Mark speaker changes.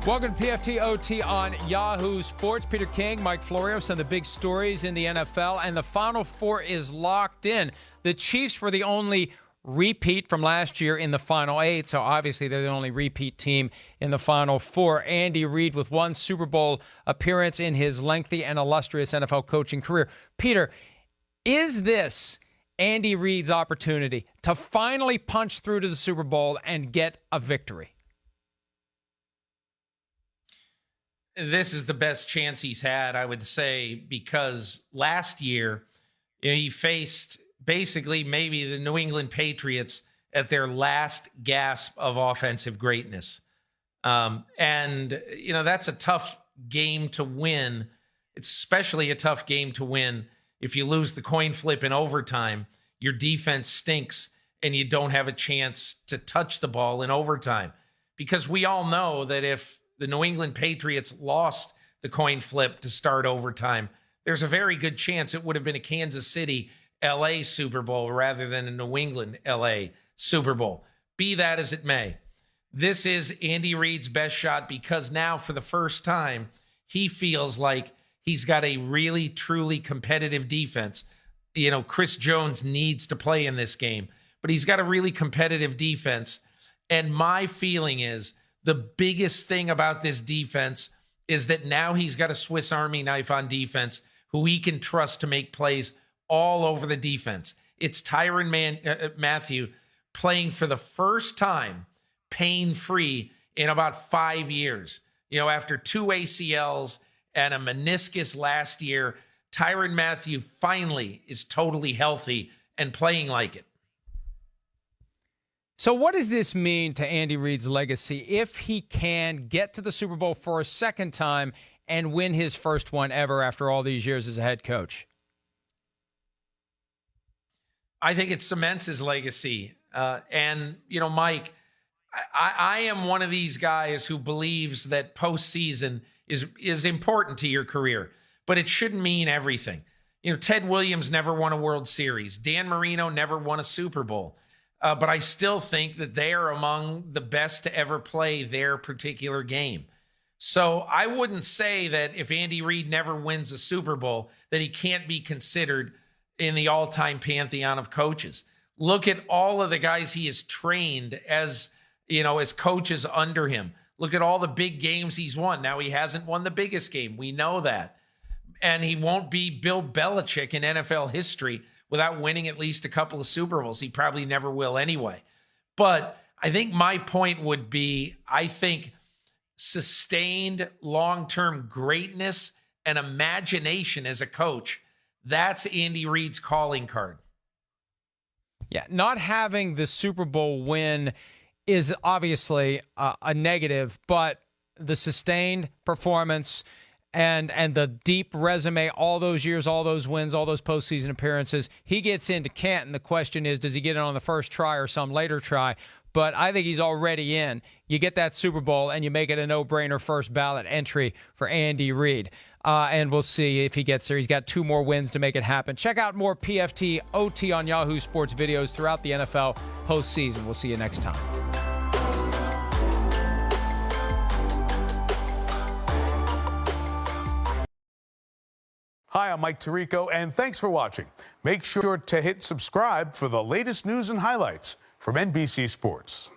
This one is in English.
Speaker 1: Welcome to PFT OT on Yahoo Sports. Peter King, Mike Florio, some of the big stories in the NFL, and the Final Four is locked in. The Chiefs were the only repeat from last year in the Final Eight, so obviously they're the only repeat team in the Final Four. Andy Reid with one Super Bowl appearance in his lengthy and illustrious NFL coaching career. Peter, is this Andy Reid's opportunity to finally punch through to the Super Bowl and get a victory?
Speaker 2: This is the best chance he's had, I would say, because last year he faced basically maybe the New England Patriots at their last gasp of offensive greatness. That's a tough game to win. It's especially a tough game to win if you lose the coin flip in overtime. Your defense stinks and you don't have a chance to touch the ball in overtime. Because we all know that if the New England Patriots lost the coin flip to start overtime, there's a very good chance it would have been a Kansas City, LA Super Bowl rather than a New England, LA Super Bowl. Be that as it may, this is Andy Reid's best shot because now for the first time, he feels like he's got a really, truly competitive defense. You know, Chris Jones needs to play in this game, but he's got a really competitive defense. And my feeling is the biggest thing about this defense is that now he's got a Swiss Army knife on defense who he can trust to make plays all over the defense. It's Tyrann Mathieu playing for the first time pain-free in about 5 years. You know, after 2 ACLs and a meniscus last year, Tyrann Mathieu finally is totally healthy and playing like it.
Speaker 1: So what does this mean to Andy Reid's legacy if he can get to the Super Bowl for a second time and win his first one ever after all these years as a head coach?
Speaker 2: I think it cements his legacy. Mike, I am one of these guys who believes that postseason is important to your career, but it shouldn't mean everything. You know, Ted Williams never won a World Series. Dan Marino never won a Super Bowl. But I still think that they are among the best to ever play their particular game. So I wouldn't say that if Andy Reid never wins a Super Bowl, that he can't be considered in the all-time pantheon of coaches. Look at all of the guys he has trained as coaches under him. Look at all the big games he's won. Now, he hasn't won the biggest game. We know that. And he won't be Bill Belichick in NFL history without winning at least a couple of Super Bowls. He probably never will anyway. But I think my point would be, I think sustained long-term greatness and imagination as a coach, that's Andy Reid's calling card.
Speaker 1: Yeah, not having the Super Bowl win is obviously a negative, but the sustained performance and the deep resume, all those years, all those wins, all those postseason appearances, he gets into Canton. The question is, does he get it on the first try or some later try? But I think he's already in. You get that Super Bowl and you make it a no-brainer first ballot entry for Andy Reid. And we'll see if he gets there. He's got 2 more wins to make it happen. Check out more PFT OT on Yahoo Sports videos throughout the NFL postseason. We'll see you next time.
Speaker 3: Hi, I'm Mike Tirico, and thanks for watching. Make sure to hit subscribe for the latest news and highlights from NBC Sports.